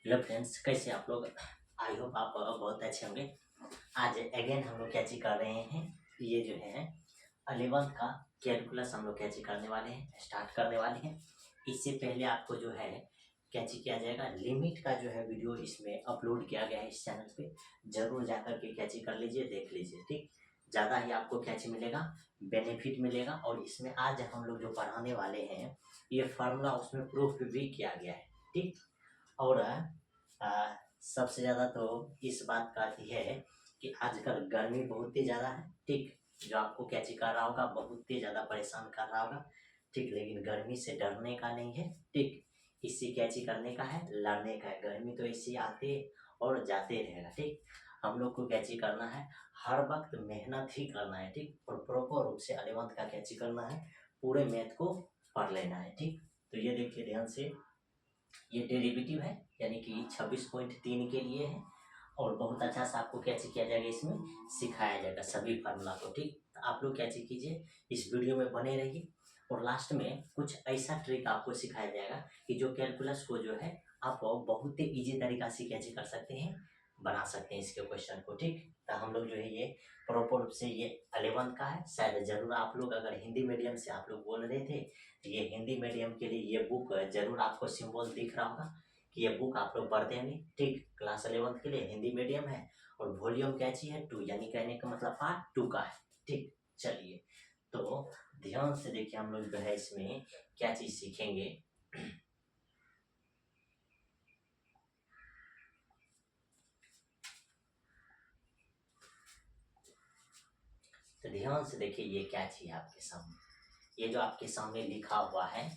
Hello friends, कैसे आप लोग। आई होप आप बहुत अच्छे होंगे। आज अगेन हम लोग कैची कर रहे हैं। ये जो है 11th का कैलकुलस हम लोग कैची करने वाले हैं, स्टार्ट करने वाले हैं। इससे पहले आपको जो है कैची किया जाएगा, लिमिट का जो है वीडियो इसमें अपलोड किया गया है इस चैनल पे। जरूर जाकर के कैची कर लीजिए, देख लीजिए, ठीक। ज़्यादा ही आपको कैची मिलेगा, बेनिफिट मिलेगा। और इसमें आज हम लोग जो पढ़ाने वाले हैं ये फार्मूला उसमें प्रूफ भी किया गया है, ठीक। और सबसे ज़्यादा तो इस बात का ही है कि आजकल गर्मी बहुत ही ज़्यादा है, ठीक। जो आपको कैची कर रहा होगा बहुत ही ज़्यादा परेशान कर रहा होगा, ठीक। लेकिन गर्मी से डरने का नहीं है, ठीक। इससे कैची करने का है, लड़ने का है। गर्मी तो इससे आते और जाते रहेगा, ठीक। हम लोग को कैची करना है, हर वक्त मेहनत ही करना है, ठीक। और प्रॉपर रूप से 11th का कैची करना है, पूरे मैथ को पढ़ लेना है, ठीक। तो ये देखिए ध्यान से, ये डेरिवेटिव है यानी कि 26.3 के लिए है। और बहुत अच्छा सा आपको कैची किया जाएगा, इसमें सिखाया जाएगा सभी फार्मूला को, ठीक। तो आप लोग कैची कीजिए, इस वीडियो में बने रहिए। और लास्ट में कुछ ऐसा ट्रिक आपको सिखाया जाएगा कि जो कैलकुलस को जो है आप बहुत ही ईजी तरीका से कैची कर सकते हैं, बना सकते हैं इसके क्वेश्चन को, ठीक। तो हम लोग जो है ये प्रॉपर रूप से ये 11th का है। शायद जरूर आप लोग अगर हिंदी मीडियम से आप लोग बोल रहे थे तो ये हिंदी मीडियम के लिए ये बुक जरूर आपको सिंबल दिख रहा होगा कि ये बुक आप लोग पढ़ते हैं, ठीक। क्लास 11th के लिए हिंदी मीडियम है और वॉल्यूम कैची है 2, यानी कहने का मतलब पार्ट 2 का है, ठीक। चलिए तो ध्यान से देखिए, हम लोग जो है इसमें क्या चीज सीखेंगे। तो ध्यान से देखिए, ये क्या चीज है आपके सामने, ये जो आपके सामने लिखा हुआ है,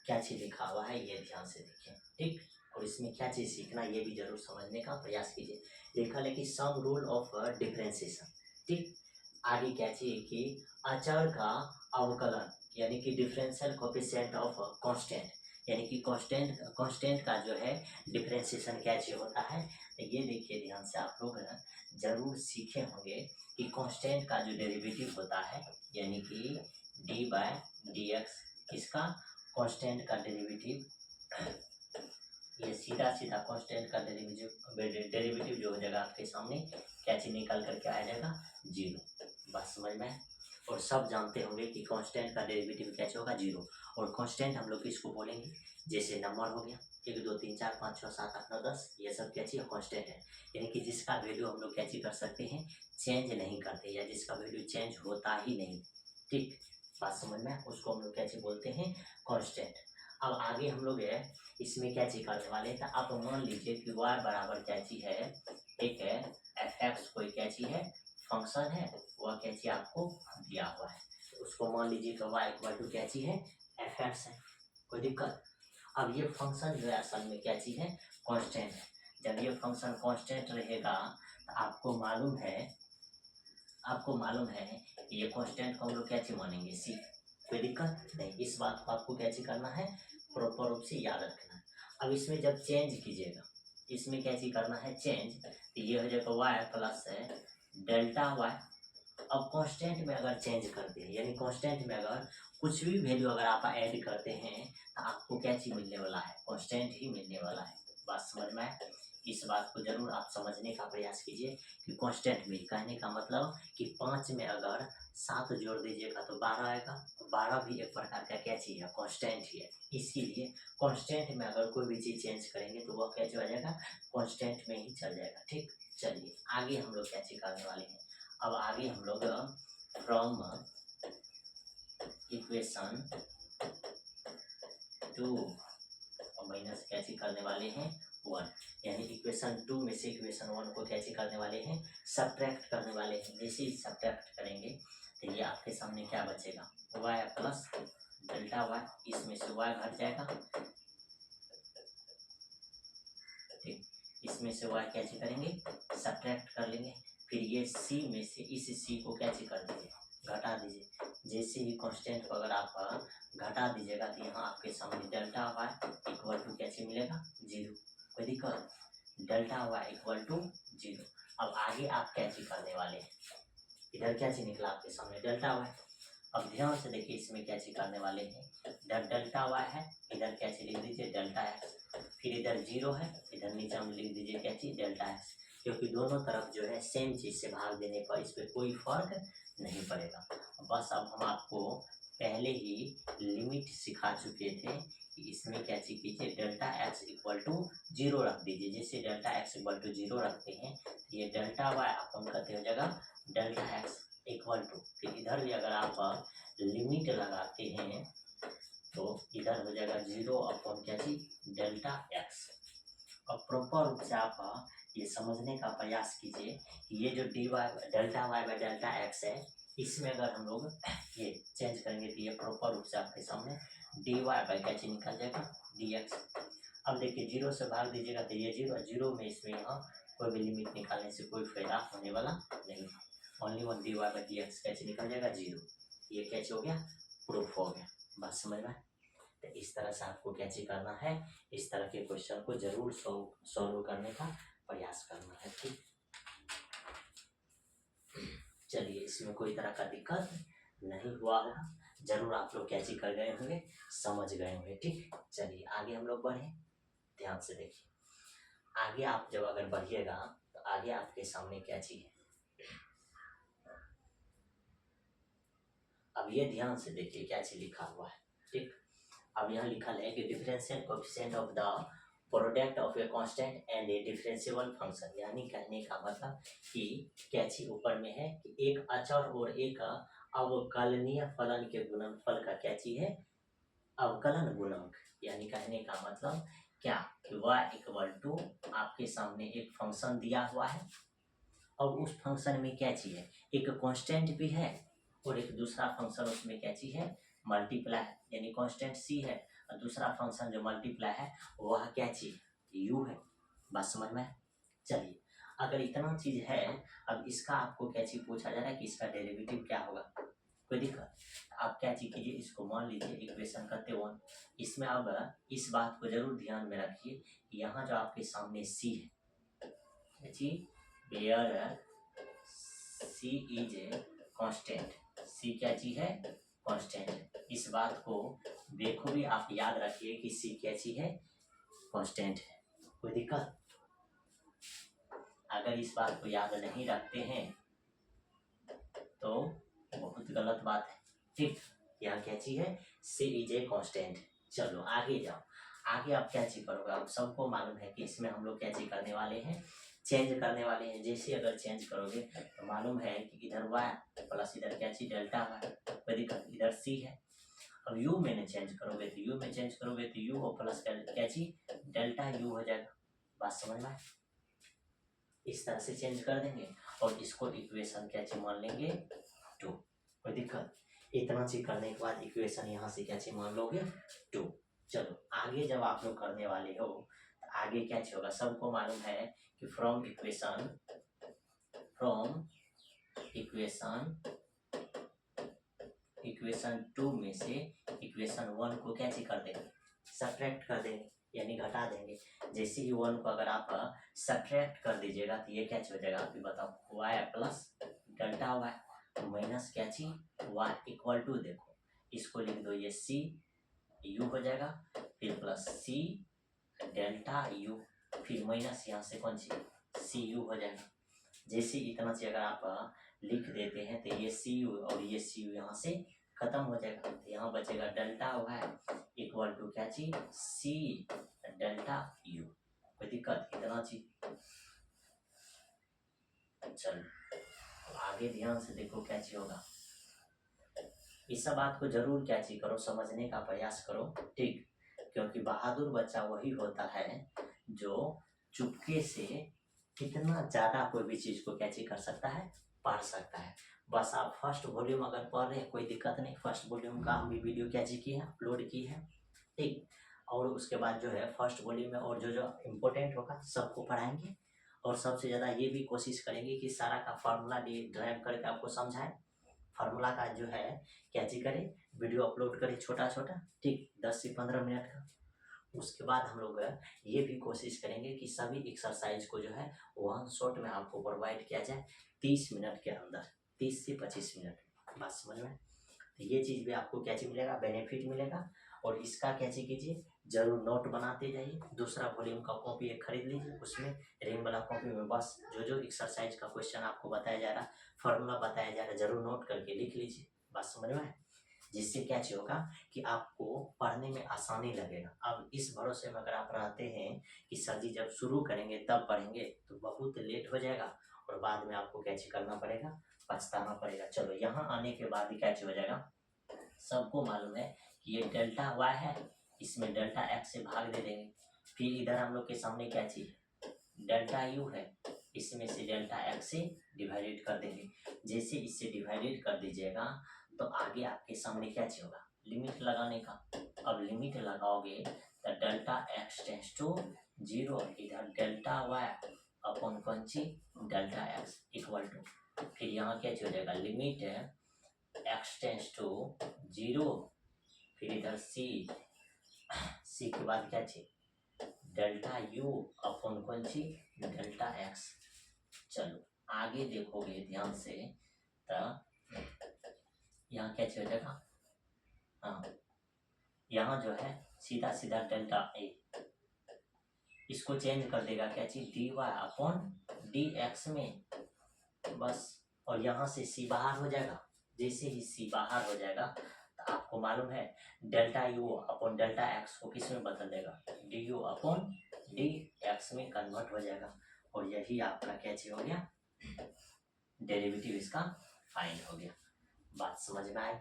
क्या चीज लिखा हुआ है ये ध्यान से देखिए, ठीक। और इसमें क्या चीज सीखना ये भी जरूर समझने का प्रयास कीजिए। लिखा है कि सम रूल ऑफ डिफरेंशिएशन, ठीक। आगे क्या चाहिए कि अचर का अवकलन, यानी कि डिफरेंशियल कोएफिशिएंट ऑफ कांस्टेंट, यानी कि कांस्टेंट कांस्टेंट का जो है डिफरेंशिएशन क्या चीज होता है। तो ये देखिए ध्यान से, आप लोग जरूर सीखे होंगे कि कांस्टेंट का जो डेरिवेटिव होता है, यानी कि डी बाय डी एक्स, किसका, कांस्टेंट का डेरिवेटिव। ये सीधा सीधा कांस्टेंट का डेरिवेटिव जो हो जाएगा आपके सामने, क्या चीज निकल करके आ जाएगा, 0। बात समझ में है। और सब जानते होंगे कि कांस्टेंट का डेरिवेटिव कैसे होगा, 0। और कांस्टेंट हम लोग किसको बोलेंगे, जैसे नंबर हो गया 1 2 3 4 5 6 7 8 9 10, ये सब क्या चीज कांस्टेंट है, यानी कि जिसका वैल्यू हम लोग कैसे कर सकते हैं, चेंज नहीं करते, या जिसका वैल्यू चेंज होता ही नहीं, ठीक। बात समझ में, उसको हम लोग कैसे बोलते हैं, कांस्टेंट। अब आगे हम लोग है इसमें क्या चीज करने वाले हैं। तो आप मान लीजिए कि y बराबर क्या चीज है, एक है एफ एक्स, कोई क्या चीज है, फंक्शन है, वह क्या चीज आपको दिया हुआ है। तो उसको मान लीजिए कि y इक्वल टू क्या चीज है, एफ एक्स है, कोई दिक्कत। अब ये फंक्शन जो है असल में क्या चीज है, कांस्टेंट है। जब ये फंक्शन कांस्टेंट रहेगा तो आपको मालूम है कि ये कांस्टेंट को हम लोग क्या चीज मानेंगे, सी। कोई दिक्कत नहीं, इस बात को आपको क्या चीज करना है, प्रॉपर रूप से याद रखना है। अब इसमें जब चेंज कीजिएगा, इसमें क्या चीज करना है, चेंज, तो ये हो जाएगा वाई प्लस है डेल्टा वाई। अब कांस्टेंट में अगर चेंज करते हैं, यानी कांस्टेंट में अगर कुछ भी वैल्यू अगर आप ऐड करते हैं तो आपको क्या चीज मिलने वाला है, कांस्टेंट ही मिलने वाला है। बात समझ में आए। इस बात को जरूर आप समझने का प्रयास कीजिए कि कांस्टेंट में कहने का मतलब कि 5 में अगर 7 जोड़ दीजिएगा तो 12 आएगा। तो 12 भी एक प्रकार का क्या चीज है, कांस्टेंट ही है। इसीलिए कांस्टेंट में अगर कोई भी चीज चेंज करेंगे तो वह क्या हो जाएगा, कांस्टेंट में ही चल जाएगा, ठीक। चलिए आगे हम लोग क्या चीज करने वाले हैं। अब आगे हम लोग फ्रॉम इक्वेशन 2 माइनस क्या चीज करने वाले हैं, 1, यानी इक्वेशन 2 में से इक्वेशन 1 को क्या चीज करने वाले हैं, सब्ट्रैक्ट करने वाले हैं। जैसे ही सब्ट्रैक्ट करेंगे तो ये आपके सामने क्या बचेगा, y प्लस डेल्टा y, इसमें से y घट जाएगा, ठीक। इसमें से y क्या चीज करेंगे, सब्ट्रैक्ट कर लेंगे। फिर ये c में से इस c को क्या चीज कर दीजिए, घटा दीजिए। जैसे ही कांस्टेंट को अगर आप घटा दीजिएगा तो यहाँ आपके सामने डेल्टा वाई इक्वल टू क्या चीज मिलेगा, 0। कोई दिक्कत, डेल्टा वाई इक्वल टू 0। अब आगे आप क्या चीज करने वाले हैं, इधर क्या चीज निकला आपके सामने, डेल्टा वाई। अब ध्यान से देखिए इसमें कैची करने वाले हैं, इधर डेल्टा वाई है, इधर कैची लिख दीजिए डेल्टा एक्स, फिर इधर जीरो है, इधर नीचे हम लिख दीजिए कैची डेल्टा एक्स, क्योंकि दोनों तरफ जो है सेम चीज़ से भाग देने पर इस पर कोई फर्क नहीं पड़ेगा। बस अब हम आपको पहले ही लिमिट सिखा चुके थे कि इसमें कैची कीजिए delta x equal to zero रख दीजिए। जैसे delta x equal to zero रखते हैं तो ये डेल्टा वाई अपन करते हो जगह डेल्टा एक्स इक्वल टू, फिर इधर भी अगर आप लिमिट लगाते हैं तो इधर हो जाएगा जीरो अपॉन क्या चीज डेल्टा एक्स। अब प्रॉपर रूप से आप ये समझने का प्रयास कीजिए कि ये जो d y delta y by delta x है, इसमें अगर हम लोग ये चेंज करेंगे तो ये प्रॉपर रूप से आपके सामने डी वाई बाई क्या चीज निकल जाएगा डी एक्स। अब देखिए जीरो से भाग दीजिएगा तो ये जीरो जीरो में इसमें यहाँ कोई भी लिमिट निकालने से कोई फायदा होने वाला नहीं, only one d y by d x कैसे निकल जाएगा जीरो। ये कैसे हो गया, प्रूफ हो गया। बात समझ में? तो इस तरह से आपको कैसे करना है, इस तरह के क्वेश्चन को जरूर सॉल्व करने का प्रयास करना है। ठीक, चलिए इसमें कोई तरह का दिक्कत नहीं हुआ होगा, जरूर आप लोग कैसे कर गए होंगे, समझ गए होंगे। ठीक, चलिए आगे हम लोग बढ़े, ध्यान से देखिए। आगे आप जब अगर बढ़िएगा तो आगे आपके सामने क्या चीज है, अब ये ध्यान से देखिए क्या चीज लिखा हुआ है। ठीक, अब यहाँ लिखा है कि differential coefficient of the product of a constant and A differentiable function, यानी कहने का मतलब कि क्या चीज ऊपर में है कि एक अचर और एक अवकलनीय फलन के गुणनफल का क्या चीज है, अवकलन गुणांक। यानी कहने का मतलब क्या कि y इक्वल टू आपके सामने एक फंक्शन दिया हुआ है और उस फंक्शन में क्या चीज है, एक कांस्टेंट भी है और एक दूसरा फंक्शन उसमें क्या चीज है, मल्टीप्लाई है, यानी कांस्टेंट c है और दूसरा फंक्शन जो मल्टीप्लाई है वह क्या चीज u है। बात समझ में? चलिए अगर इतना चीज है, अब इसका आपको क्या चीज पूछा जा रहा है कि इसका डेरिवेटिव क्या होगा, कोई दिक्कत? आप क्या चीज कीजिए, इसको मान लीजिए इक्वेशन करते वन। इसमें अब इस बात को जरूर ध्यान में रखिए कि यहाँ जो आपके सामने c है जी, where c is a constant, c क्या चीज है, कांस्टेंट। इस बात को बेखूबी आप याद रखिए कि c क्या चीज है, कांस्टेंट है। कोई दिक्कत? अगर इस बात को याद नहीं रखते हैं तो बहुत गलत बात है। ठीक, यहाँ क्या चीज है, c इज ए कांस्टेंट। चलो आगे जाओ, आगे आप क्या चीज करोगे, आप सबको मालूम है कि इसमें हम लोग क्या चीज करने वाले हैं, चेंज करने वाले हैं। जैसे अगर चेंज करोगे तो मालूम है कि इधर y प्लस इधर क्या चीज डेल्टा y, कोई दिक्कत? इधर c है। अब u में चेंज करोगे तो u में चेंज करोगे तो u और प्लस क्या चीज डेल्टा u हो जाएगा। बात समझ में? इस तरह से चेंज कर देंगे और इसको इक्वेशन क्या चीज मान लेंगे 2। कोई दिक्कत? इतना चीज करने के बाद इक्वेशन यहाँ से क्या चीज मान लोगे 2। चलो आगे जब आप लोग करने वाले हो तो आगे क्या चीज होगा, सबको मालूम है कि फ्रॉम इक्वेशन 2 में से इक्वेशन 1 को क्या चीज कर देंगे, सब्ट्रैक्ट कर देंगे, यानी घटा देंगे। जैसे ही 1 को अगर आप सब्ट्रैक्ट कर दीजिएगा तो ये क्या चीज हो जाएगा, आप बताओ y plus delta y minus क्या चीज y इक्वल टू, देखो इसको लिख दो, ये c u हो जाएगा, फिर प्लस c डेल्टा u, फिर माइनस यहाँ से कौन सी सी यू हो जाएगा। जैसे इतना चीज अगर आप लिख देते हैं तो ये सी यू और ये सी यू यहाँ से खत्म हो जाएगा, तो यहाँ बचेगा डेल्टा y इक्वल टू क्या चीज सी डेल्टा यू। कोई दिक्कत? इतना चीज। चलो आगे ध्यान से देखो क्या चीज होगा, इस सब बात को जरूर क्या चीज करो, समझने का प्रयास करो। ठीक, क्योंकि बहादुर बच्चा वही होता है जो चुपके से कितना ज्यादा कोई भी चीज को क्या चीज कर सकता है, पढ़ सकता है। बस आप फर्स्ट वॉल्यूम अगर पढ़ रहे हैं कोई दिक्कत नहीं, फर्स्ट वॉल्यूम का हम भी वीडियो क्या चीज की है, अपलोड की है। ठीक, और उसके बाद जो है फर्स्ट वॉल्यूम में और जो जो इम्पोर्टेंट होगा सबको पढ़ाएंगे और सबसे ज़्यादा ये भी कोशिश करेंगे कि सारा का फार्मूला ड्राइव करके आपको समझाएं। फार्मूला का जो है क्या चीज करें, वीडियो अपलोड करें छोटा छोटा, ठीक 10 से 15 मिनट का। उसके बाद हम लोग ये भी कोशिश करेंगे कि सभी एक्सरसाइज को जो है वन शॉट में आपको प्रोवाइड किया जाए 30 मिनट के अंदर, 30 से 25 मिनट। बात समझ में? तो ये चीज़ भी आपको क्या चीज मिलेगा, बेनिफिट मिलेगा। और इसका क्या चीज कीजिए, जरूर नोट बनाते जाइए। दूसरा वॉल्यूम का कॉपी एक खरीद लीजिए, उसमें रिंग वाला कॉपी में बस जो जो एक्सरसाइज का क्वेश्चन आपको बताया जा रहा, फॉर्मूला बताया जा रहा, जरूर नोट करके लिख लीजिए। बात समझ में आए? जिससे क्या चीज होगा कि आपको पढ़ने में आसानी लगेगा। अब इस भरोसे में अगर आप रहते हैं कि सर जी जब शुरू करेंगे तब पढ़ेंगे, तो बहुत लेट हो जाएगा और बाद में आपको क्या चीज करना पड़ेगा, पछताना पड़ेगा। चलो यहाँ आने के बाद ही क्या चीज हो जाएगा, सबको मालूम है कि ये डेल्टा वाई है, इसमें डेल्टा एक्स से भाग दे देंगे। फिर इधर हम लोग के सामने क्या चीज, डेल्टा यू है, इसमें से डेल्टा एक्स से डिवाइडेड कर देंगे। जैसे इससे डिवाइडेड कर दीजिएगा तो आगे आपके सामने क्या चीज होगा, लिमिट लगाने का। अब लिमिट लगाओगे तो delta x tends to zero, इधर डेल्टा वाई अपॉन कौन सी, डेल्टा एक्स इक्वल टू, फिर यहाँ क्या चीज हो जाएगा, limit x tends to zero, फिर इधर सी के बाद क्या चीज, डेल्टा यू अपॉन कौन सी, डेल्टा एक्स। चलो आगे देखोगे ध्यान से तो यहाँ क्या चीज हो जाएगा, हाँ यहाँ जो है सीधा सीधा डेल्टा ए, इसको चेंज कर देगा क्या चीज, d y upon d x में बस। और यहाँ से सी बाहर हो जाएगा। जैसे ही सी बाहर हो जाएगा तो आपको मालूम है delta u upon delta x को किस में बदल देगा, D u upon d x में कन्वर्ट हो जाएगा। और यही आपका क्या चीज हो गया, डेरिवेटिव इसका फाइंड हो गया। बात समझ में आए?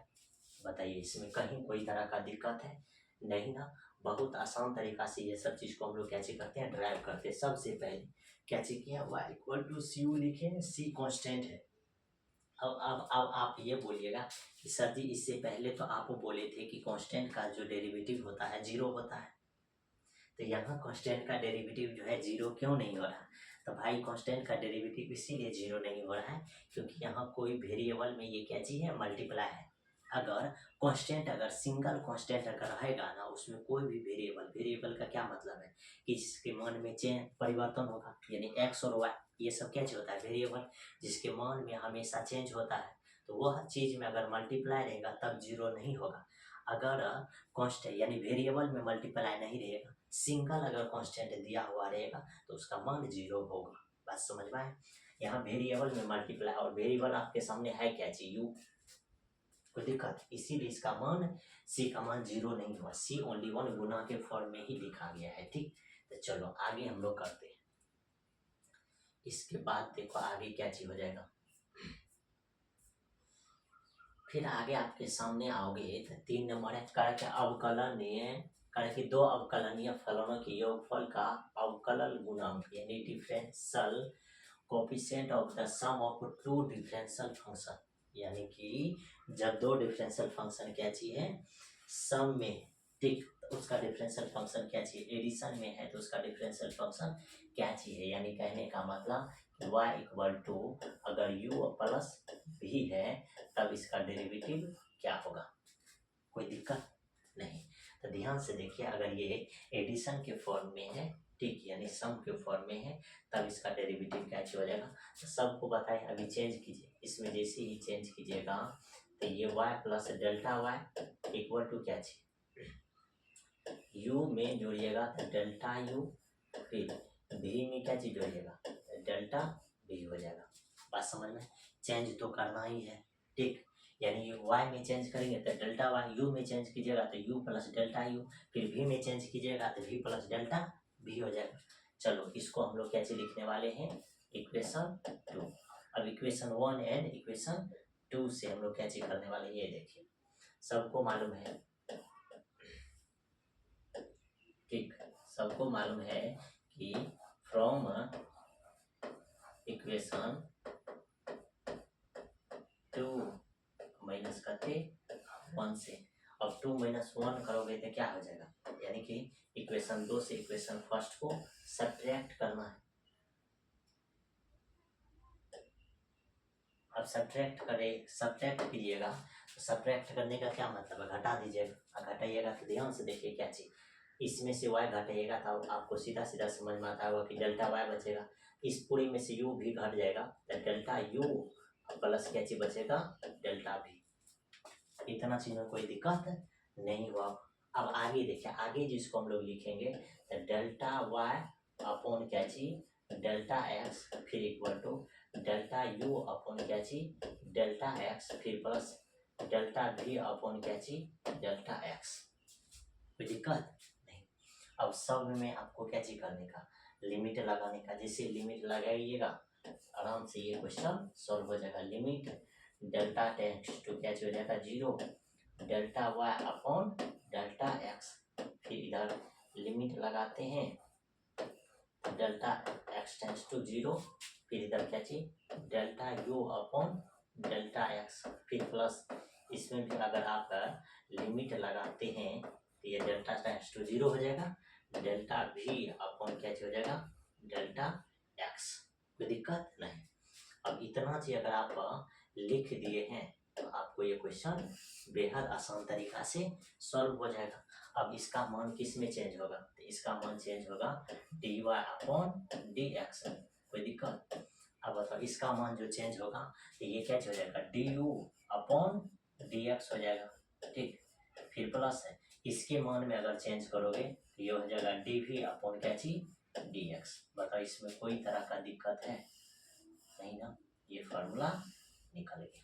बताइए इसमें कहीं कोई तरह का दिक्कत है नहीं ना? बहुत आसान तरीका से ये सब चीज को हम लोग कैसे करते हैं, ड्राइव करते हैं। सबसे पहले कैसे किया, y equal to c u लिखे, सी कांस्टेंट है। अब आप ये बोलिएगा कि सर जी इससे पहले तो आप बोले थे कि कांस्टेंट का जो डेरिवेटिव होता है जीरो होता है, तो यहाँ कांस्टेंट का डेरिवेटिव जो है जीरो क्यों नहीं हो रहा? तो भाई कांस्टेंट का डेरिवेटिव इसीलिए जीरो नहीं हो रहा है क्योंकि यहाँ कोई वेरिएबल में ये क्या चीज है, मल्टीप्लाई है। अगर कांस्टेंट, अगर सिंगल कांस्टेंट अगर रहेगा ना, उसमें कोई भी वेरिएबल, वेरिएबल का क्या मतलब है कि जिसके मान में चेंज परिवर्तन होगा, यानी एक्स और वाई ये सब क्या चीज होता है, वेरिएबल जिसके मान में हमेशा चेंज होता है। तो वह चीज में अगर मल्टीप्लाई रहेगा तब जीरो नहीं होगा। अगर कांस्टेंट यानी वेरिएबल में मल्टीप्लाई नहीं रहेगा, सिंगल अगर कांस्टेंट दिया हुआ रहेगा तो उसका मान जीरो होगा। बात समझ में आए? यहाँ वेरिएबल में मल्टीप्लाई, और वेरिएबल आपके सामने है क्या चीज, यू, कोई दिक्कत, इसीलिए इसका मान, सी का मान जीरो नहीं हुआ, सी ओनली वन गुना के फॉर्म में ही लिखा गया है। ठीक, तो चलो आगे हम लोग करते हैं। इसके बाद देखो आगे क्या चीज हो जाएगा, फिर आगे आपके सामने आओगे तो 3 नंबर है करके अवकलनीय, करके दो अवकलनीय फलनों के योगफल का अवकलन गुणांक यानी differential coefficient of the sum of two differential function. यानी कि जब दो डिफरेंशियल फंक्शन क्या चीज है, सम में, ठीक, तो उसका डिफरेंशियल फंक्शन क्या चीज, एडिशन में है तो उसका डिफरेंशियल फंक्शन क्या चीज है। यानी कहने का मतलब y इक्वल टू अगर u प्लस भी है तब इसका डेरिवेटिव क्या होगा, कोई दिक्कत नहीं। तो ध्यान से देखिए, अगर ये एडिशन के फॉर्म में है, ठीक, यानी सम के फॉर्म में है, तब इसका डेरिवेटिव क्या हो जाएगा। तो सबको बताएं, अभी चेंज कीजिए, इसमें जैसे ही चेंज कीजिएगा तो ये y plus delta y equal to क्या चीज, u में जोड़िएगा तो डेल्टा यू, फिर v में क्या चीज जोड़िएगा, डेल्टा v हो जाएगा। बात समझ में? चेंज तो करना ही है, ठीक, यानी y में चेंज करेंगे तो डेल्टा वाई, u में चेंज कीजिएगा तो u प्लस डेल्टा यू, फिर v में चेंज कीजिएगा तो v प्लस डेल्टा v हो जाएगा। चलो इसको हम लोग कैसे लिखने वाले हैं, इक्वेशन 2। अब इक्वेशन 1 एंड इक्वेशन 2 से हम लोग कैसे करने वाले हैं, ये देखिए, सबको मालूम है, ठीक, सबको मालूम है कि फ्रॉम इक्वेशन 2 माइनस करके 1 से, अब 2 माइनस 1 करोगे तो क्या हो जाएगा, यानी कि इक्वेशन 2 से इक्वेशन फर्स्ट को सब्ट्रैक्ट करना है। अब सब्ट्रैक्ट कीजिएगा तो सब्ट्रैक्ट करने का क्या मतलब है, घटा दीजिएगा, घटाइएगा तो ध्यान से देखिए क्या चीज, इसमें से y घटाइएगा तो आपको सीधा सीधा समझ में आता होगा कि डेल्टा y बचेगा, इस पूरी में से u भी घट जाएगा तो डेल्टा u प्लस क्या चीज बचेगा, डेल्टा v। इतना चीज में कोई दिक्कत नहीं हुआ। अब आगे देखिए, आगे जिसको हम लोग लिखेंगे तो डेल्टा वाई अपॉन क्या चीज डेल्टा एक्स फिर equal to delta u upon क्या चीज डेल्टा एक्स फिर प्लस डेल्टा वी अपॉन क्या चीज डेल्टा एक्स। कोई दिक्कत नहीं। अब सब में आपको क्या चीज करने का लिमिट लगाने का, जैसे लिमिट लगाइएगा आराम से ये क्वेश्चन सॉल्व हो जाएगा। लिमिट डेल्टा टेंड्स टू क्या हो जाएगा 0 delta y upon delta x, फिर इधर लिमिट लगाते हैं डेल्टा एक्स टेंड्स टू 0, फिर इधर क्या चीज delta u upon delta x, फिर प्लस इसमें भी अगर आप लिमिट लगाते हैं तो ये डेल्टा टेंड्स टू 0 हो जाएगा, डेल्टा वी अपॉन क्या हो जाएगा डेल्टा एक्स। कोई दिक्कत नहीं। अब इतना चीज अगर आप लिख दिए हैं तो आपको ये क्वेश्चन बेहद आसान तरीका से सॉल्व हो जाएगा। अब इसका मान किस में चेंज होगा, तो इसका मान चेंज होगा d y upon d x. कोई दिक्कत। अब बताओ इसका मान जो चेंज होगा तो ये क्या हो जाएगा D u upon d x हो जाएगा, ठीक। फिर प्लस है इसके मान में अगर चेंज करोगे तो ये हो जाएगा डी वी अपॉन क्या चीज डी एक्स। बताओ इसमें कोई तरह का दिक्कत है नहीं ना, ये फॉर्मूला निकल गया।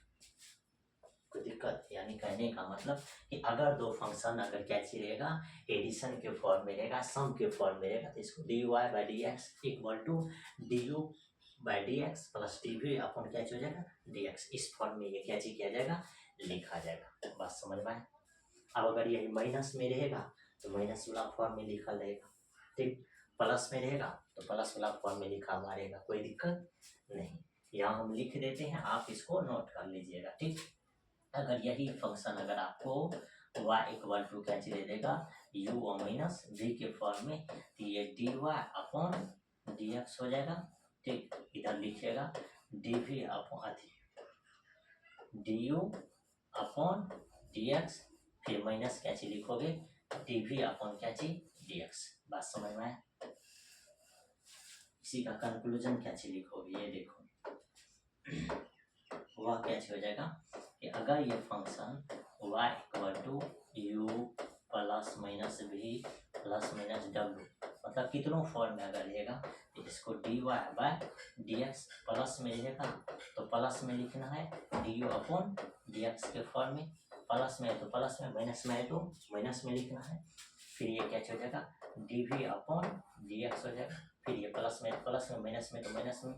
कोई दिक्कत, यानी कहने का मतलब कि अगर दो फंक्शन अगर कैसे रहेगा एडिशन के फॉर्म में रहेगा सम के फॉर्म में रहेगा तो इसको d y by d x equal to d u by d x plus d v upon क्या हो जाएगा डी एक्स, इस फॉर्म में ये क्या चीज किया जाएगा लिखा जाएगा। बात समझ में आए। अब अगर यही माइनस में रहेगा तो माइनस वाला फॉर्म में लिखा रहेगा, ठीक। प्लस में रहेगा तो प्लस वाला फॉर्म में लिखा हुआ रहेगा, कोई दिक्कत नहीं। यहाँ हम लिख देते हैं, आप इसको नोट कर लीजिएगा, ठीक। अगर यही फंक्शन अगर आपको y इक्वल टू क्या चीज दे देगा u माइनस v के फॉर्म में तो ये d y upon d x हो जाएगा, ठीक। इधर लिखिएगा d v upon d u upon d x, फिर माइनस क्या चीज लिखोगे डी वी अपॉन क्या चीज डी एक्स। बात समझ में आए। इसी का कंक्लूजन क्या चीज लिखोगे ये देखो वह क्या हो जाएगा कि अगर ये function y equal to u plus minus v plus minus डब्ल्यू मतलब कितनों फॉर्म में अगर रहेगा तो इसको d y by d x plus में रहेगा तो प्लस में लिखना है d u upon d x के फॉर्म में, प्लस में है तो प्लस में, माइनस में है तो माइनस में लिखना है। फिर ये क्या हो जाएगा d v upon d x हो जाएगा, फिर ये प्लस में माइनस में तो माइनस में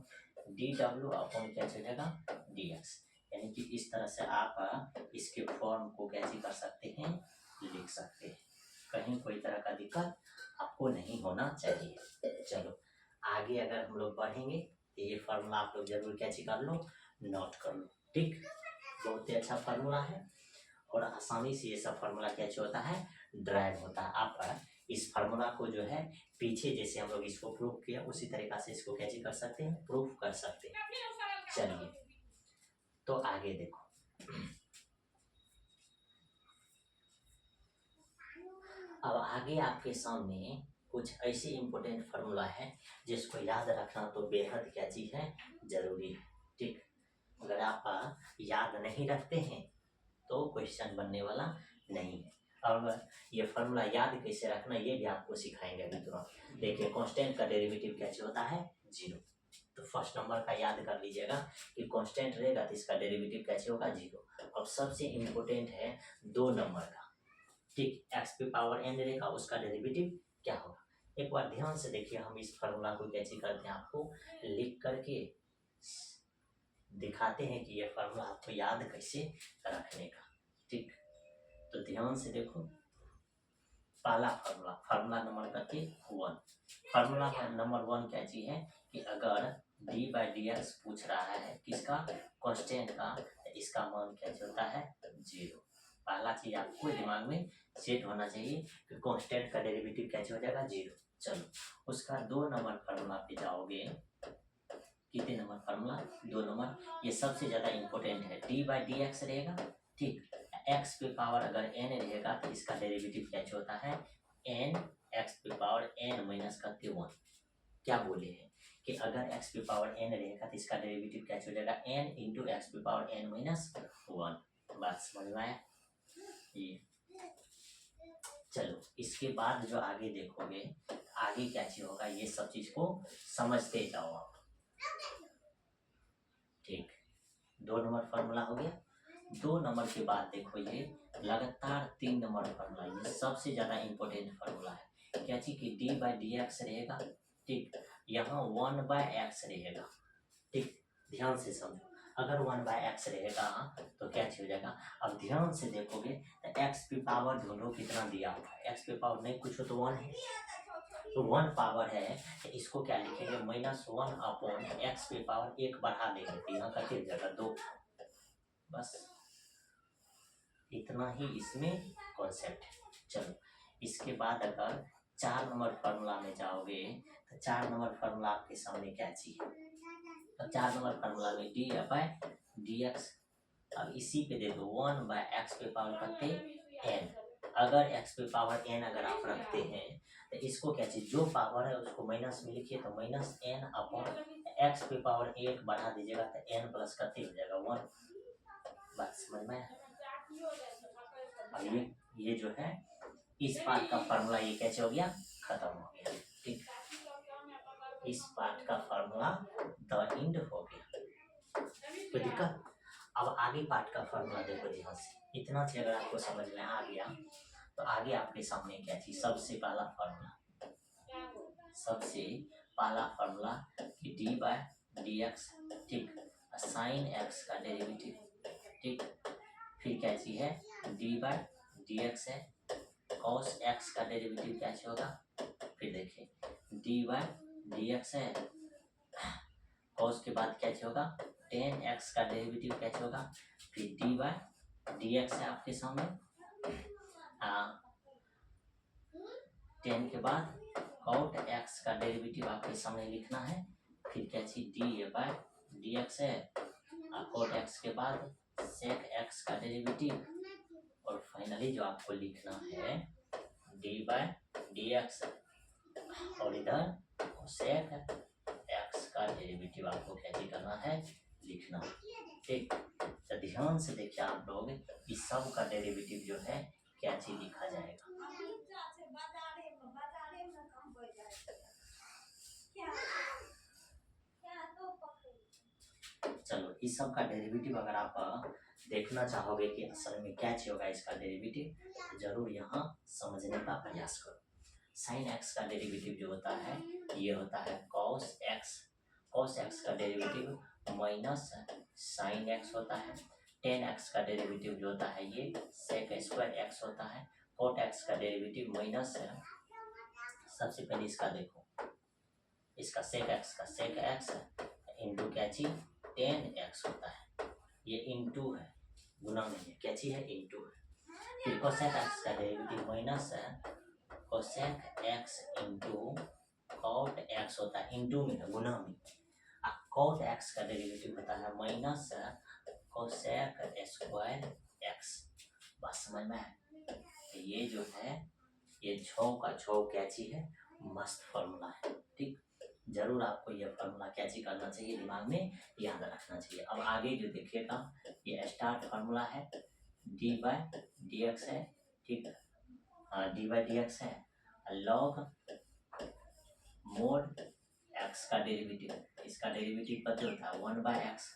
डी डब्ल्यू अपॉन क्या हो जाएगा डी एक्स। यानी कि इस तरह से आप इसके फॉर्म को कैसे कर सकते हैं लिख सकते हैं, कहीं कोई तरह का दिक्कत आपको नहीं होना चाहिए। चलो आगे अगर हम लोग बढ़ेंगे तो ये फार्मूला आप लोग जरूर कैसे कर लो नोट कर लो, ठीक। बहुत ही अच्छा फार्मूला है और आसानी से ये सब फार्मूला कैसे होता है ड्राइव होता है। आप इस फार्मूला को जो है पीछे जैसे हम लोग इसको प्रूव किया उसी तरीका से इसको कैसे कर सकते हैं प्रूफ कर सकते हैं। चलिए तो आगे देखो अब आगे आपके सामने कुछ ऐसी इंपॉर्टेंट फार्मूला है जिसको याद रखना तो बेहद क्या चीज है जरूरी है, ठीक। अगर आप याद नहीं रखते हैं तो क्वेश्चन बनने वाला नहीं है। अब ये फार्मूला याद कैसे रखना ये भी आपको सिखाएंगे अभी तुरंत। देखिए कांस्टेंट का डेरिवेटिव कैसे होता है 0, तो फर्स्ट नंबर का याद कर लीजिएगा कि कांस्टेंट रहेगा तो इसका डेरिवेटिव कैसे होगा 0। अब सबसे इम्पोर्टेंट है 2 नंबर का, ठीक। एक्स पे पावर n रहेगा उसका डेरिवेटिव क्या होगा। एक बार ध्यान से देखिए हम इस फार्मूला को कैसे करते हैं आपको लिख करके दिखाते हैं कि ये फार्मूला आपको याद कैसे रखने का, ठीक। तो ध्यान से देखो पहला फार्मूला नंबर करके 1। फार्मूला नंबर 1 क्या चीज है कि अगर डी बाई डी एक्स पूछ रहा है किसका कांस्टेंट का तो इसका मान क्या होता है 0। पहला चीज आपको दिमाग में सेट होना चाहिए कि कांस्टेंट का डेरिवेटिव कैसे हो जाएगा 0। चलो उसका 2 नंबर फार्मूला पे जाओगे, कितने नंबर फार्मूला 2 नंबर, ये सबसे ज्यादा इंपॉर्टेंट है। डी बाई डी एक्स रहेगा, ठीक। एक्स पे पावर अगर n रहेगा तो इसका डेरिवेटिव कैसे होता है n एक्स पे पावर n माइनस करते 1। क्या बोले हैं कि अगर x पे पावर n रहेगा तो इसका डेरिवेटिव कैसे हो जाएगा n इंटू एक्स पे पावर n माइनस 1। बात समझ में आया। ये चलो इसके बाद जो आगे देखोगे आगे क्या चीज होगा, ये सब चीज को समझते जाओ आप। ठीक, 2 नंबर फार्मूला हो गया। 2 नंबर के बाद देखो ये लगातार 3 नंबर फार्मूला, ये सबसे ज्यादा इंपॉर्टेंट फार्मूला है। क्या चीज की डी बाई डी एक्स रहेगा। ठीक, यहाँ 1/x रहेगा। ठीक, ध्यान से समझो, अगर 1/x रहेगा तो क्या चीज हो जाएगा। अब ध्यान से देखोगे तो x की पावर ढूंढो कितना दिया हुआ है। x की पावर नहीं कुछ हो तो 1 है, तो 1 पावर है तो इसको क्या लिखेंगे, -1/x की पावर 1 बढ़ा देंगे तो यहाँ का कितनी जगह 2। बस इतना ही इसमें कॉन्सेप्ट है। चलो इसके बाद अगर 4 नंबर फार्मूला में जाओगे तो 4 नंबर फार्मूला आपके सामने क्या चीज है। तो 4 नंबर फार्मूला में डी बाय डी एक्स, अब इसी पे दे दो 1/x पे पावर करते n। अगर x पे पावर n अगर आप रखते हैं तो इसको क्या चीज, जो पावर है उसको माइनस में लिखिए तो -n/x पे पावर 1 बढ़ा दीजिएगा तो n प्लस करते हो जाएगा 1। बात समझ में। अब ये जो है इस पार्ट का फार्मूला ये कैसे हो गया, खत्म हो गया। ठीक, इस पार्ट का फार्मूला द एंड हो गया, कोई दिक्कत। अब आगे पार्ट का फार्मूला देखो ध्यान से, इतना चीज अगर आपको समझ में आ गया तो आगे आपके सामने क्या चीज, सबसे पहला फार्मूला कि डी बाय डी एक्स। ठीक, साइन एक्स का डेरिवेटिव। ठीक, फिर क्या चीज है, डी बाय डी एक्स है, कॉस एक्स का डेरिवेटिव क्या चीज होगा। फिर देखिए डी बाय डी एक्स है, कॉस के बाद क्या चीज होगा, टेन एक्स का डेरिवेटिव क्या चीज होगा। फिर डी बाय डी एक्स है आपके सामने, 10 के बाद कॉट एक्स का डेरिवेटिव आपके सामने लिखना है। फिर क्या चीज डी बाय डी एक्स है, कॉट एक्स के बाद सेक एक्स का डेरिवेटिव, और फाइनली जो आपको लिखना है डी बाय डी एक्स, और इधर सेक एक्स का डेरिवेटिव आपको क्या चीज करना है, लिखना। ठीक, तो ध्यान से देखिए आप लोग, इस सब का डेरिवेटिव जो है क्या चीज लिखा जाएगा। चलो इस सब का डेरिवेटिव अगर आप देखना चाहोगे कि असल में क्या चीज होगा इसका डेरिवेटिव, तो जरूर यहाँ समझने का प्रयास करो। साइन एक्स का डेरिवेटिव जो होता है ये होता है कॉस एक्स, कॉस एक्स का डेरिवेटिव माइनस साइन एक्स होता है। टेन एक्स का डेरिवेटिव जो होता है ये सेक स्क्वायर एक्स होता है। कॉट एक्स का डेरिवेटिव माइनस, सबसे पहले इसका देखो, इसका सेक एक्स इंटू क्या चीज टेन एक्स होता है, ये इंटू है, गुना नहीं है, क्या चीज है, इंटू है। फिर कोसेक एक्स का डेरिवेटिव माइनस है, cosec x into cot x होता है, इंटू में है, गुना में। कॉट एक्स का डेरिवेटिव होता है माइनस कोसेक स्क्वायर एक्स। बस समझ में है। ये जो है ये 6 का 6 क्या चीज है, मस्त फार्मूला है। ठीक, जरूर आपको ये फार्मूला क्या चीज करना चाहिए, दिमाग में याद रखना चाहिए। अब आगे जो देखिएगा ये स्टार्ट फार्मूला है, डी बाय डी एक्स है। ठीक है, हाँ डी बाय डी एक्स है, लॉग मोड एक्स का डेरिवेटिव, इसका डेरिवेटिव पता होता है 1/x।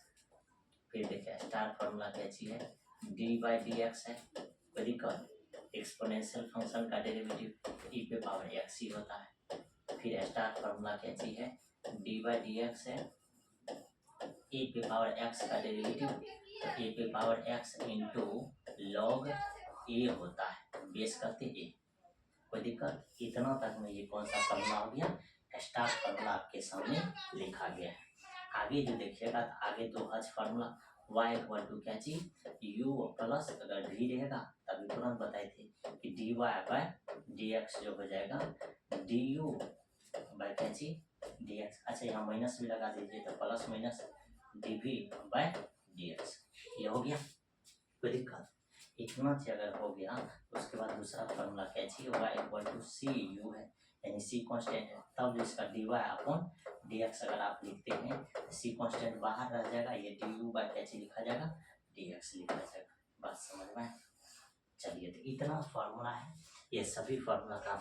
फिर देखिए स्टार फार्मूला क्या चीज है, डी बाई डी एक्स है, कोई दिक्कत। एक्सपोनेंशियल फंक्शन का डेरिवेटिव ई पे पावर एक्स ही होता है। फिर स्टार फार्मूला क्या चीज है, डी बाई डी एक्स है, ए पे पावर एक्स का डेरिवेटिव, तो ए पे पावर एक्स इंटू लॉग ए होता है, बेस करते ए, कोई दिक्कत। इतना तक में ये कौन सा फार्मूला हो गया, स्टार फार्मूला आपके सामने लिखा गया है। आगे जो देखिएगा तो आगे तो हज फार्मूला y इक्वल टू क्या चीज u प्लस, अगर v रहेगा तभी तुरंत बताए थे कि dy बाय dx जो हो जाएगा du बाय क्या चीज dx। अच्छा यहाँ माइनस भी लगा दीजिए तो plus minus dv by dx, ये हो गया, कोई दिक्कत। इतना चीज अगर हो गया उसके बाद दूसरा फार्मूला क्या चाहिए, y equal to c u है, यानी सी कांस्टेंट है, तब इसका dy अपॉन dx अगर आप लिखते हैं सी कांस्टेंट बाहर रह जाएगा, ये du बाय क्या चीज लिखा जाएगा, dx लिखा जाएगा। बात समझ में। चलिए तो इतना फार्मूला है, ये सभी फार्मूला का